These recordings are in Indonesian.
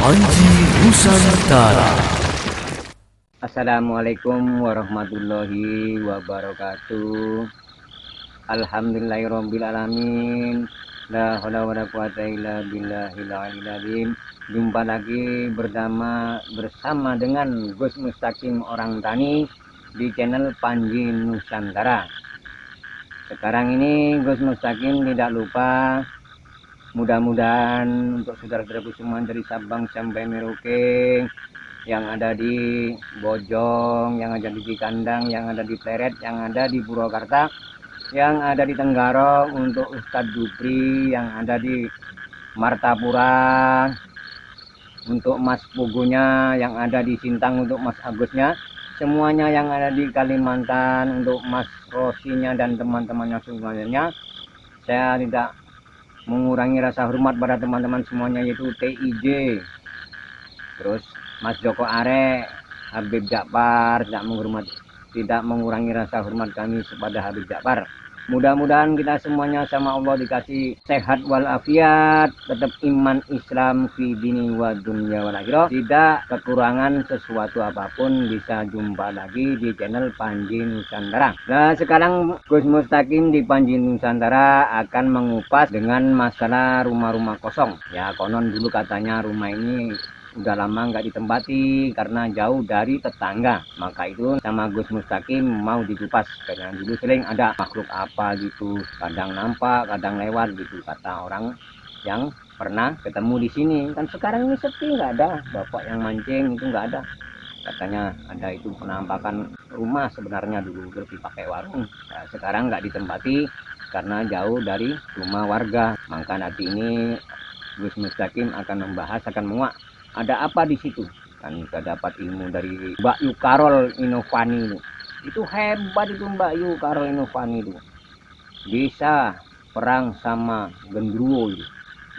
Panji Nusantara. Assalamualaikum warahmatullahi wabarakatuh. Alhamdulillahirabbil alamin. La haula wala quwata illa billahil aliyil azim. Jumpa lagi bersama dengan Gus Mustaqim orang tani di channel Panji Nusantara. Sekarang ini Gus Mustaqim tidak lupa, mudah-mudahan untuk saudara-saudaraku semua dari Sabang sampai Merauke, yang ada di Bojong, yang ada di Cikandang, yang ada di Pleret, yang ada di Purwakarta, yang ada di Tenggarong, untuk Ustadz Jupri yang ada di Martapura, untuk Mas Pugunya yang ada di Sintang, untuk Mas Agusnya, semuanya yang ada di Kalimantan, untuk Mas Rosinya dan teman-temannya semuanya. Saya tidak mengurangi rasa hormat pada teman-teman semuanya, yaitu TIJ, terus Mas Joko Are, Habib Jakfar, tidak mengurangi rasa hormat kami kepada Habib Jakfar. Mudah-mudahan kita semuanya sama Allah dikasih sehat walafiat, tetap iman Islam fi dini wa dunya wal akhirah, tidak kekurangan sesuatu apapun. Bisa jumpa lagi di channel Panji Nusantara. Nah, sekarang Gus Mustaqim di Panji Nusantara akan mengupas dengan masalah rumah-rumah kosong. Ya, konon dulu katanya rumah ini udah lama nggak ditempati karena jauh dari tetangga. Maka itu sama Gus Mustaqim mau dikupas, karena dulu sering ada makhluk apa gitu, kadang nampak kadang lewat gitu, kata orang yang pernah ketemu di sini. Kan sekarang ini sepi, nggak ada bapak yang mancing, itu nggak ada. Katanya ada itu penampakan rumah, sebenarnya dulu lebih pakai warung. Nah, sekarang nggak ditempati karena jauh dari rumah warga. Maka nanti ini Gus Mustaqim akan membahas, akan menguak ada apa di situ. Kan kita dapat ilmu dari Mbak Yu Karol Inovani itu hebat itu. Mbak Yu Karol Inovani itu bisa perang sama genderuwo itu.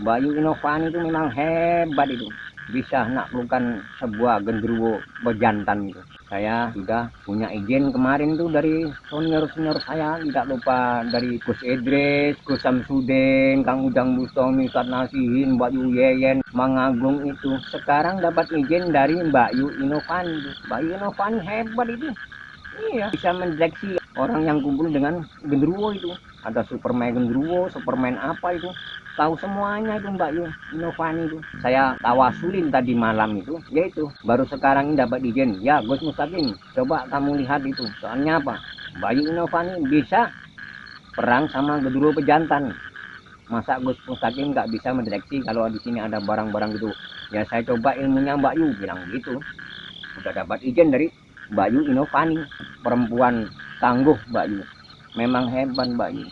Mbak Yu Inovani itu memang hebat itu, bisa menaklukkan sebuah genderuwo bejantan itu. Saya sudah punya izin kemarin tuh dari senior-senior saya, tidak lupa dari Gus Idris, Gus Samsudin, Kang Ujang Bustomi, Ustadz Nasihin, Mbak Yu Yeyen, Mang Agung itu. Sekarang dapat izin dari Mbak Yu Inovani itu. Mbak Yu Inovani hebat itu. Iya, bisa mendeteksi orang yang kumpul dengan genderuwo itu. Ada Superman genderuwo, Superman apa itu, tahu semuanya itu Mbak Yu Inovani itu. Saya tawasulin tadi malam itu, yaitu baru sekarang ini dapat izin. Ya Gus Mustaqim, coba kamu lihat itu. Soalnya apa? Mbak Yu Inovani bisa perang sama genderuwo pejantan. Masa Gus Mustaqim nggak bisa mendeteksi kalau di sini ada barang-barang gitu? Ya saya coba ilmunya Mbak Yu, bilang gitu. Udah dapat izin dari Mbak Yu Inovani, perempuan tangguh Mbak Yu. Memang hebat Mbak Yu,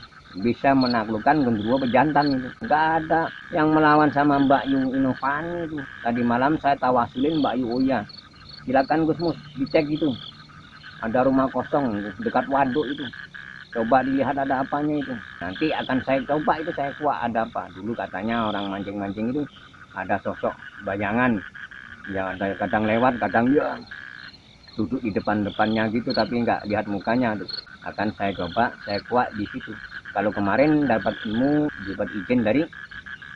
bisa menaklukkan genderuwo pejantan itu. Nggak ada yang melawan sama Mbak Yu Inovani itu. Tadi malam saya tawasulin Mbak Yu. Oh ya, silakan Gus Mus dicek itu. Ada rumah kosong itu, dekat waduk itu. Coba dilihat ada apanya itu. Nanti akan saya coba itu, saya kuat ada apa. Dulu katanya orang mancing-mancing itu ada sosok bayangan. Ya ada kadang lewat, kadang ya duduk di depan-depannya gitu, tapi nggak lihat mukanya tuh. Akan saya coba, saya kuat di situ. Kalau kemarin dapat ilmu, dapat izin dari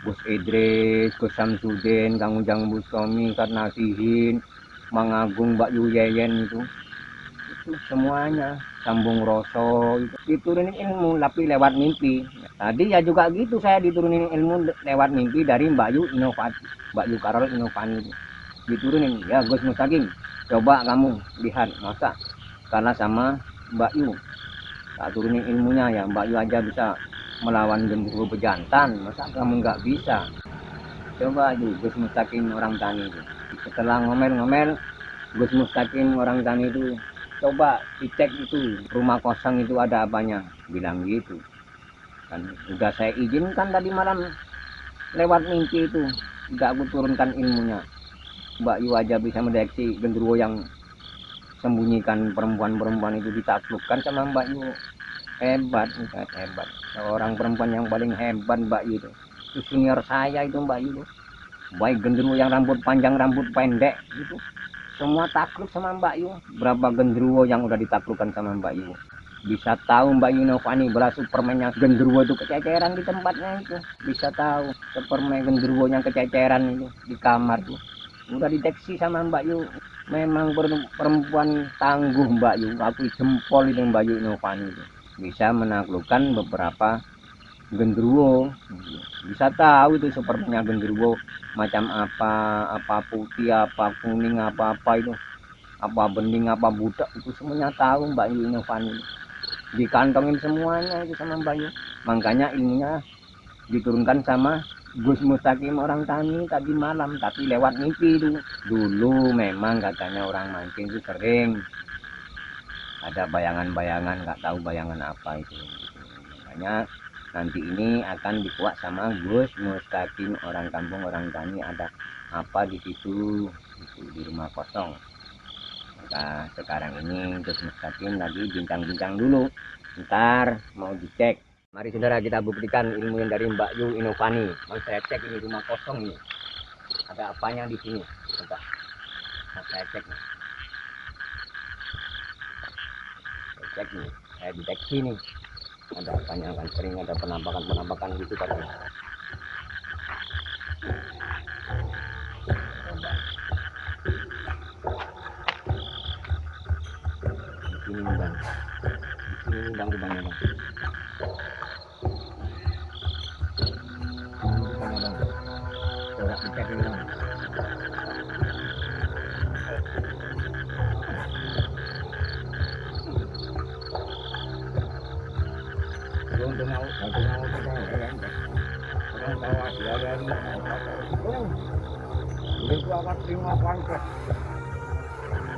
Gus Idris, Gus Samsudin, Kang Ujang Bustomi, Ustadz Nasihin, Mang Agung, Mbak Yu Yeyen itu semuanya sambung roso itu diturunin ilmu tapi lewat mimpi. Tadi ya juga gitu, saya diturunin ilmu lewat mimpi dari Mbak Yu Inovani, Mbak Yu Karol Inovani itu diturunin. Ya Gus Mustaqim, coba kamu lihat, masa karena sama Mbak Yu tak turunin ilmunya. Ya Mbak Yu aja bisa melawan genderuwo pejantan, masa kamu nggak bisa? Coba itu Gus Mustaqim orang tani itu. Setelah ngomel-ngomel, Gus Mustaqim orang tani itu coba dicek itu rumah kosong itu ada apanya, bilang gitu. Kan udah saya izinkan tadi malam lewat mimpi itu, nggak aku turunkan ilmunya. Mbak Yu aja bisa mendeteksi genderuwo yang sembunyikan perempuan-perempuan itu, ditaklukkan sama Mbak Yu. Hebat, hebat. Seorang perempuan yang paling hebat Mbak Yu itu senior saya itu Mbak Yu. Baik genderuwo yang rambut panjang rambut pendek itu semua takluk sama Mbak Yu. Berapa genderuwo yang udah ditaklukkan sama Mbak Yu. Bisa tahu Mbak Yu Inovani belah Supermannya genderuwo itu kececeran di tempatnya itu. Bisa tahu Superman genderuwo yang kececeran itu di kamar tuh. udah deteksi sama Mbak Yu. Memang perempuan tangguh Mbak Yu, aku jempol itu Mbak Yu Inovani itu. Bisa menaklukkan beberapa genderuwo, bisa tahu itu sepertinya genderuwo macam apa putih, apa kuning, apa itu, apa bening, apa budak, itu semuanya tahu Mbak Yu Inovani. Dikantongin semuanya itu sama Mbak Yu. Makanya ilmunya diturunkan sama Gus Mustaqim orang tani tadi malam, tapi lewat mimpi itu. Dulu memang katanya orang mancing itu sering ada bayangan-bayangan, nggak tahu bayangan apa itu. Makanya nanti ini akan dikuak sama Gus Mustaqim orang kampung orang tani, ada apa di situ itu di rumah kosong. Maka sekarang ini Gus Mustaqim lagi bincang-bincang dulu, ntar mau dicek. Mari saudara kita buktikan ilmu yang dari Mbak Yu Inovani. Mau saya cek ini rumah kosong nih, ada apanya di sini, coba saya cek nih. Saya cek nih, saya deteksi nih, ada apanya, kan sering ada penampakan gitu kan. Coba di sini nih bang, di sini nih bang lubangnya bang. Coba dicek ini bang. Untuk mau kita orang tahu ada itu apa terima kuangkes.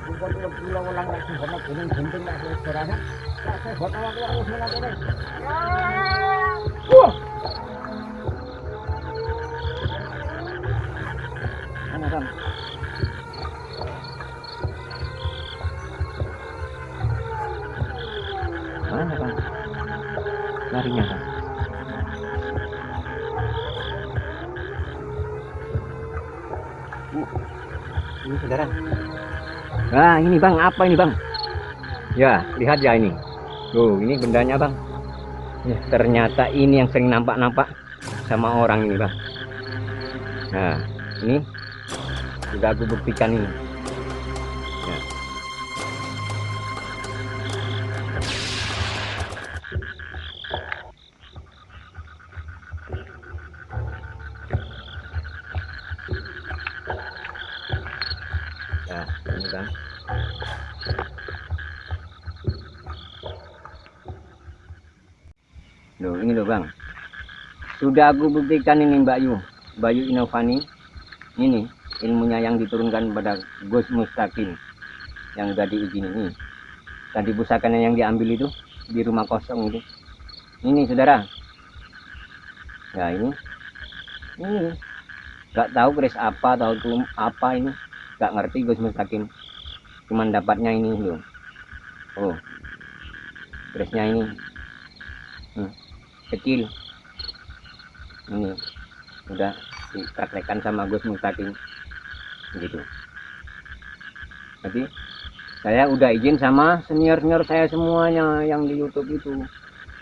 Bukan pulau ulang lagi karena gunung genting lah sebenarnya. Saya buat awak harus melakukan. Wah. Mana bang? Mana bang? Larinya bang. Ini saudara. Nah ini bang, apa ini bang? Ya lihat ya ini. Tuh ini bendanya bang. Ya, ternyata ini yang sering nampak sama orang ini bang. Nah ini sudah aku buktikan ini. Ya. Nah ini bang. Loh ini loh bang, sudah aku buktikan ini Mbak Yu Inovani. Ini ilmunya yang diturunkan pada Gus Mustaqim yang udah diizin ini. Tadi pusakanya yang diambil itu di rumah kosong itu. Ini saudara. Ya ini nggak tahu keris apa, tahu tuh apa ini, nggak ngerti Gus Mustaqim. Cuman dapatnya ini loh. Oh, kerisnya ini kecil. Ini udah dipraktekkan sama Gus Mustaqim gitu. Jadi saya udah izin sama senior saya semuanya yang di YouTube itu.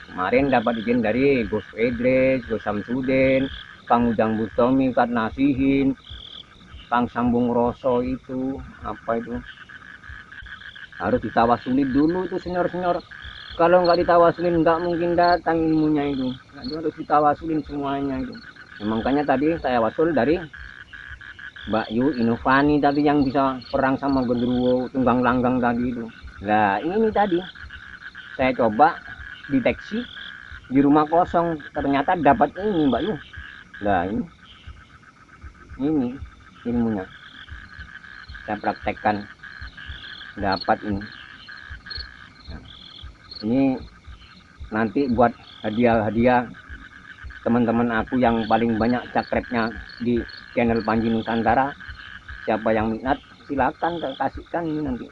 Kemarin dapat izin dari Gus Idris, Gus Samsudin, Kang Ujang Bustomi, Kat Nasihin, Kang Sambung Roso itu apa itu, harus ditawasulit dulu itu senior. Kalau nggak ditawasulin nggak mungkin datang ilmunya itu. Harus ditawasulin semuanya itu. Ya, makanya tadi saya wasul dari Mbak Yu Inovani tadi yang bisa perang sama genderuwo tunggang langgang tadi itu. Nah ini tadi saya coba deteksi di rumah kosong, ternyata dapat ini Mbak Yu. Nah ini ilmunya saya praktekkan, dapat ini. Ini nanti buat hadiah teman-teman aku yang paling banyak cakrepnya di channel Panji Nusantara. Siapa yang minat silakan kasihkan ini nanti.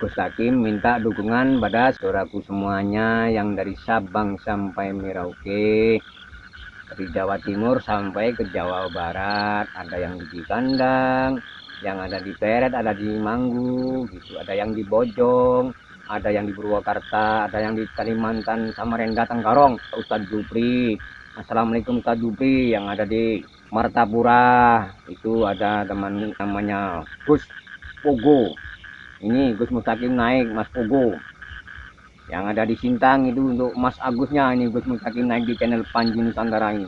Gus Hakim minta dukungan pada saudaraku semuanya yang dari Sabang sampai Merauke, dari Jawa Timur sampai ke Jawa Barat, ada yang di Kandang, yang ada di Pleret, ada di Manggu gitu, ada yang di Bojong, ada yang di Purwakarta, ada yang di Kalimantan, Samarinda, Tenggarong. Ustadz Jupri, assalamualaikum Ustadz Jupri yang ada di Martapura itu ada teman namanya Gus Pogo. Ini Gus Mustaqim naik Mas Pogo. Yang ada di Sintang itu untuk Mas Agusnya, ini Gus Mustaqim naik di channel Panji Nusantara ini.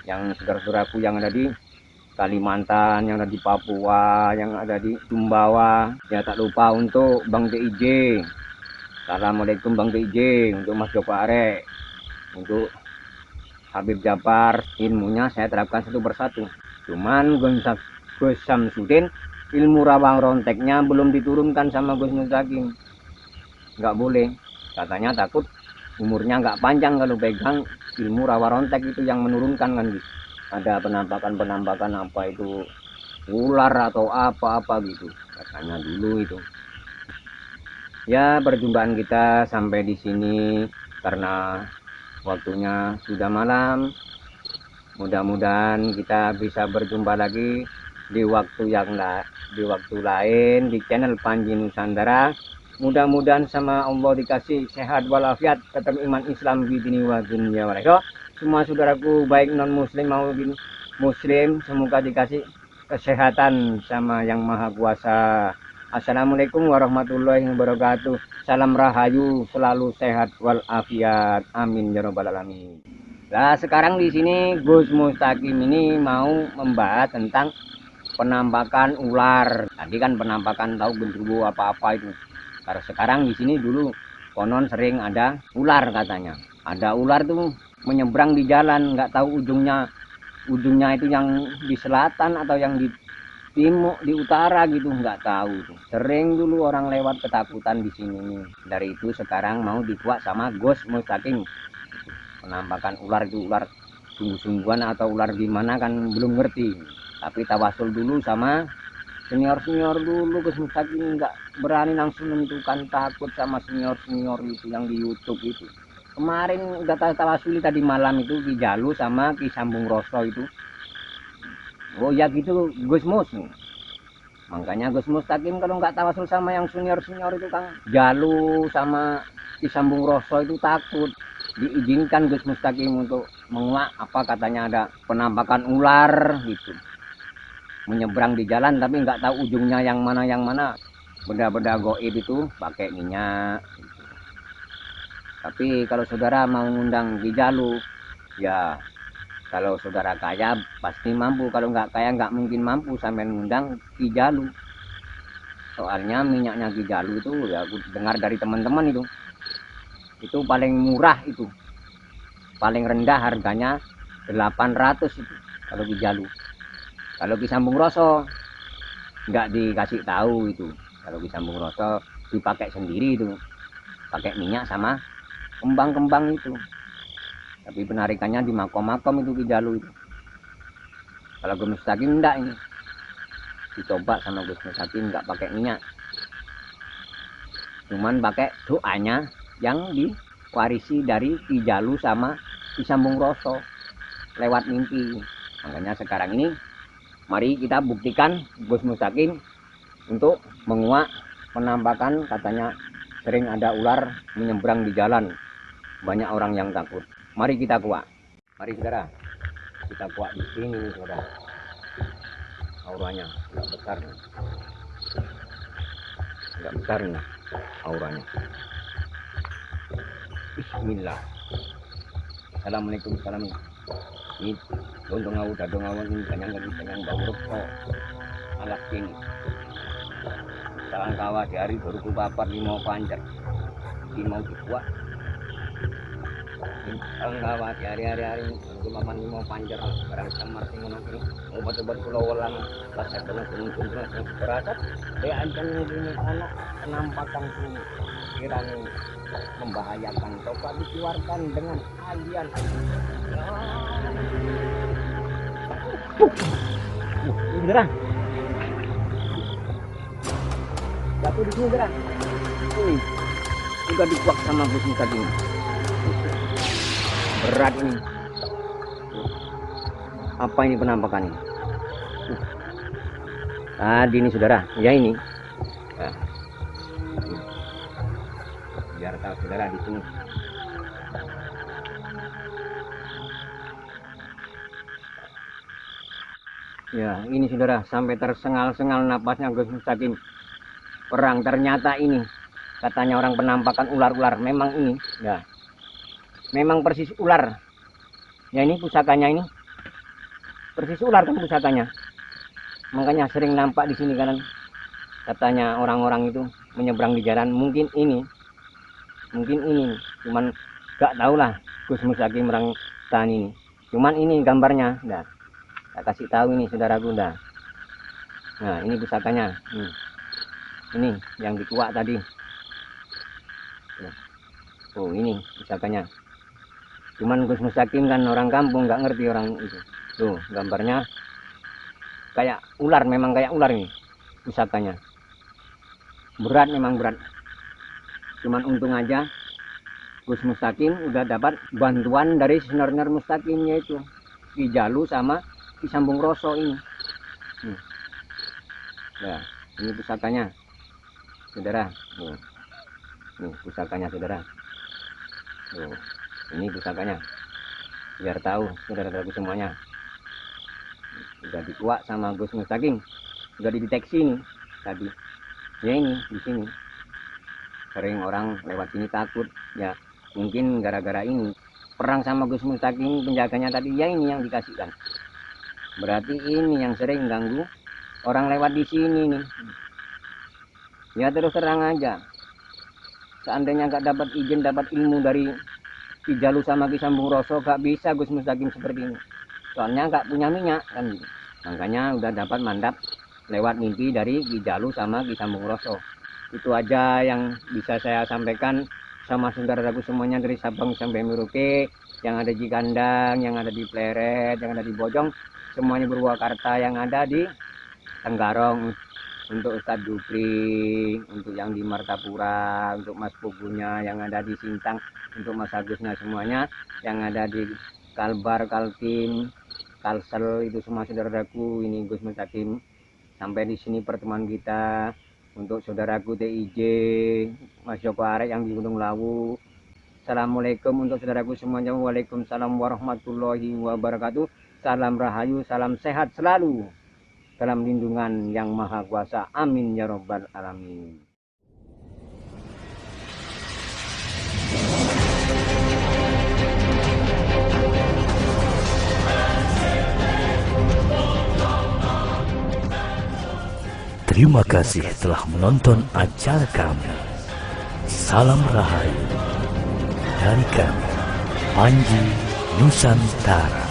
Yang saudara-saudaraku yang ada di Kalimantan, yang ada di Papua, yang ada di Sumbawa. Ya tak lupa untuk Bang DIJ. Assalamualaikum Bang DIJ, untuk Mas Joko Arek, untuk Habib Jafar. Ilmunya saya terapkan satu persatu. Cuman Gus Samsudin ilmu rawang ronteknya belum diturunkan sama Gus Mustaqim. Nggak boleh, katanya takut umurnya nggak panjang kalau pegang ilmu rawa rontek itu yang menurunkan kan gitu. Ada penampakan apa itu ular atau apa-apa gitu katanya dulu itu. Ya, perjumpaan kita sampai di sini karena waktunya sudah malam. Mudah-mudahan kita bisa berjumpa lagi di waktu lain di channel Panji Nusantara. Mudah-mudahan sama Allah dikasih sehat walafiat, tetap iman Islam di dini wa dunia wa. Semua saudaraku baik non muslim maupun muslim semoga dikasih kesehatan sama yang maha kuasa. Assalamualaikum warahmatullahi wabarakatuh. Salam rahayu, selalu sehat walafiat. Amin ya robbal alamin. Nah, sekarang di sini Gus Mustaqim ini mau membahas tentang penampakan ular. Tadi kan penampakan tahu genderuwo apa-apa itu. Karena sekarang di sini dulu konon sering ada ular katanya. Ada ular tuh menyeberang di jalan, nggak tahu ujungnya itu yang di selatan atau yang di timur, di utara gitu, nggak tahu tuh. Sering dulu orang lewat ketakutan di sini nih. Dari itu sekarang mau dikuak sama Gus Mustaqim. Penampakan ular itu ular sungguh-sungguhan atau ular gimana kan belum ngerti. Tapi tawasul dulu sama senior dulu. Gus Mustaqim nggak berani langsung menentukan, takut sama senior itu yang di YouTube itu. Kemarin udah tawasuli tadi malam itu Ki Jalu sama Ki Sambung Roso itu. Oh ya gitu Gus Mus. Makanya Gus Mustaqim kalau nggak tawasul sama yang senior itu Kang Jalu sama Ki Sambung Roso itu takut. Diizinkan Gus Mustaqim untuk menguak apa katanya ada penampakan ular gitu. Menyeberang di jalan tapi nggak tahu ujungnya yang mana. Benda-benda goib itu pakai minyak gitu. Tapi kalau saudara mau ngundang Ki Jalu, ya kalau saudara kaya pasti mampu, kalau nggak kaya nggak mungkin mampu sampai ngundang Ki Jalu. Soalnya minyaknya Ki Jalu itu ya dengar dari teman-teman itu paling murah itu, paling rendah harganya 800 itu kalau Ki Jalu. Kalau Ki Sambung Roso nggak dikasih tahu itu. Kalau Ki Sambung Roso dipakai sendiri itu, pakai minyak sama kembang-kembang itu. Tapi penarikannya di makom-makom itu Ki Jalu itu. Kalau Gus Mustaqim enggak ini. Dicoba sama Gus Mustaqim enggak pakai minyak. Cuman pakai doanya yang diwarisi dari Ki Jalu sama Ki Sambung Roso lewat mimpi. Makanya sekarang ini mari kita buktikan Gus Mustaqim untuk menguak penampakan katanya sering ada ular menyeberang di jalan. Banyak orang yang takut. Mari kita kuak. Mari saudara, kita kuak di sini saudara. Auranya nggak besar nih. Nggak besar nih auranya. Bismillah. Assalamualaikum warahmatullahi wabarakatuh. Ini dondong awu dadong awan ini kanyang bau rokok. Alas kini. Salang kawa di hari baru kupapat limau panjang. Ini mau dibuat. Salang kawa di hari kupapat limau panjang. Barang samar singono ini. Obat-obat pulau welang. Rasa gunung yang berasap. Ancam ini anak penampakan sini. Kiranya membahayakan. Coba dikeluarkan dengan alian. Ini beneran. Jatuh di sini beneran. Juga dikuak sama Gus Mustaqim. Berat ini. Apa ini penampakan ini? Tadi ini saudara, ya ini. Ya. Biar tahu saudara di sini. Ya, ini saudara, sampai tersengal-sengal napasnya Gus Mustaqim. Perang, ternyata ini katanya orang penampakan ular-ular, memang ini ya, memang persis ular ya. Ini pusakanya, ini persis ular kan pusakanya, makanya sering nampak di sini kan. Katanya orang-orang itu menyeberang di jalan, mungkin ini cuman gak tahu lah Gus Mustaqim orang tahan ini. Cuman ini gambarnya, dah tak kasih tahu ini saudaraku dah. Nah ini pusakanya, ini yang dikuak tadi. Oh ini pusakanya. Cuman Gus Mustaqim kan orang kampung, nggak ngerti orang itu. Tuh gambarnya kayak ular, memang kayak ular ini pusakanya. Berat, memang berat. Cuman untung aja Gus Mustaqim udah dapat bantuan dari senior Mustaqimnya itu, Ki Jalu sama Ki Sambung Roso ini. Nah, ini pusakanya saudara. Nih pusakanya saudara. Ini pusakanya, biar tahu saudara-saudaraku semuanya. Udah dikuak sama Gus Mustaqim, udah dideteksi nih tadi. Ya ini di sini sering orang lewat sini takut ya, mungkin gara-gara ini perang sama Gus Mustaqim penjaganya tadi ya, ini yang dikasihkan. Berarti ini yang sering ganggu orang lewat di sini nih. Ya terus terang aja, seandainya nggak dapat izin, dapat ilmu dari Ki Jalu sama Ki Sambung Roso, gak bisa Gus Mustaqim seperti ini. Soalnya nggak punya minyak kan, makanya udah dapat mandat lewat mimpi dari Ki Jalu sama Ki Sambung Roso. Itu aja yang bisa saya sampaikan sama saudaraku semuanya dari Sabang sampai Merauke, yang ada di Kandang, yang ada di Pleret, yang ada di Bojong, semuanya Purwakarta, yang ada di Tenggarong, untuk Ustadz Dupri, untuk yang di Martapura, untuk Mas Pugunya yang ada di Sintang, untuk Mas Agusnya semuanya, yang ada di Kalbar, Kaltim, Kalsel, itu semua saudaraku. Ini Gus Mustaqim. Sampai di sini pertemuan kita. Untuk saudaraku TIJ, Mas Joko Arek yang di Gunung Lawu. Assalamualaikum untuk saudaraku semuanya. Waalaikumsalam warahmatullahi wabarakatuh. Salam rahayu, salam sehat selalu dalam lindungan yang maha kuasa. Amin ya robbal alamin. Terima kasih telah menonton acara kami. Salam rahayu dari kami, Panji Nusantara.